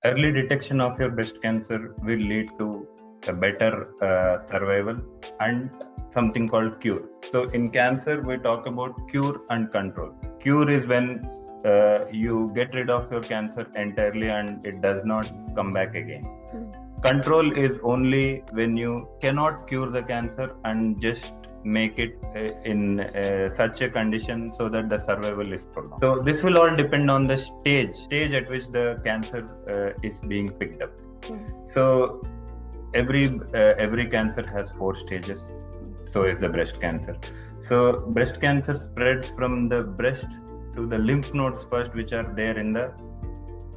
Early detection of your breast cancer will lead to a better survival and something called cure. So in cancer, we talk about cure and control. Cure is when you get rid of your cancer entirely and it does not come back again. Control is only when you cannot cure the cancer and just make it in such a condition so that the survival is prolonged. So this will all depend on the stage at which the cancer is being picked up. So every cancer has 4 stages. So is the breast cancer. So breast cancer spreads from the breast to the lymph nodes first, which are there in the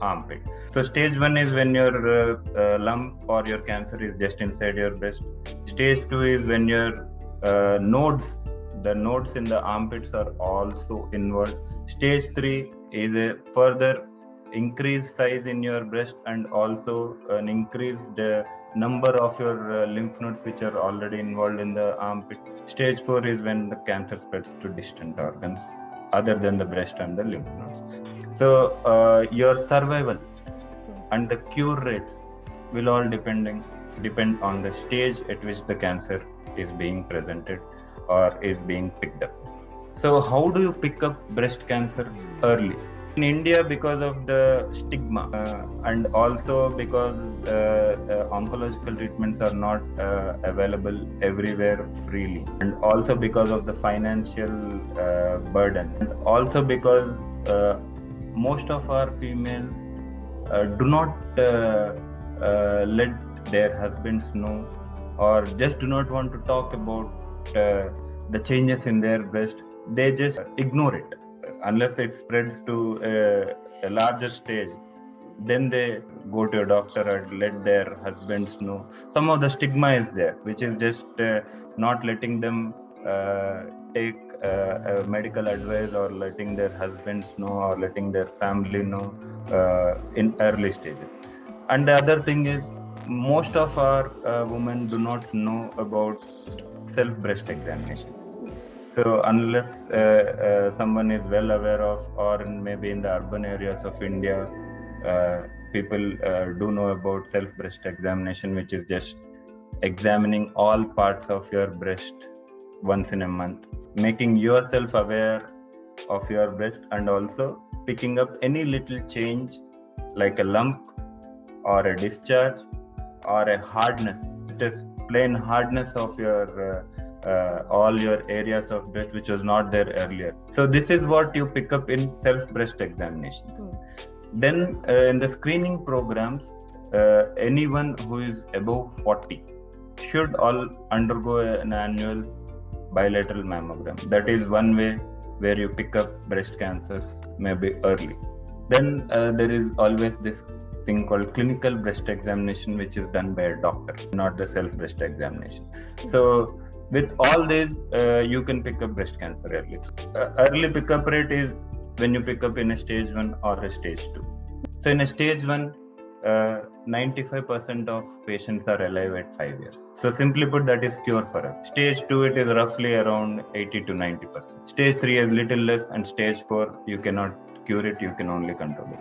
armpit. So stage 1 is when your lump or your cancer is just inside your breast. Stage 2 is when your the nodes in the armpits are also involved. Stage 3 is a further increased size in your breast and also an increased number of your lymph nodes which are already involved in the armpit. Stage 4 is when the cancer spreads to distant organs other than the breast and the lymph nodes. So your survival and the cure rates will all depend on the stage at which the cancer is being presented or is being picked up. So how do you pick up breast cancer early? In India, because of the stigma and also because oncological treatments are not available everywhere freely, and also because of the financial burden, and also because most of our females do not let their husbands know or just do not want to talk about the changes in their breast. They just ignore it unless it spreads to a larger stage. Then they go to a doctor and let their husbands know. Some of the stigma is there, which is just not letting them take medical advice or letting their husbands know or letting their family know in early stages. And the other thing is, most of our women do not know about self-breast examination. So unless someone is well aware of, or maybe in the urban areas of India, people do know about self-breast examination, which is just examining all parts of your breast once in a month, making yourself aware of your breast and also picking up any little change like a lump or a discharge or a hardness, just plain hardness of your all your areas of breast which was not there earlier. So this is what you pick up in self-breast examinations. Then in the screening programs, anyone who is above 40 should all undergo an annual bilateral mammogram. That is one way where you pick up breast cancers maybe early. Then there is always this thing called clinical breast examination, which is done by a doctor, not the self-breast examination. So with all these, you can pick up breast cancer early. Early pickup rate is when you pick up in a stage 1 or a stage 2. So in a stage 1, 95% of patients are alive at 5 years. So simply put, that is cure for us. Stage 2, it is roughly around 80 to 90%. Stage 3 is little less, and stage 4, you cannot cure it, you can only control it.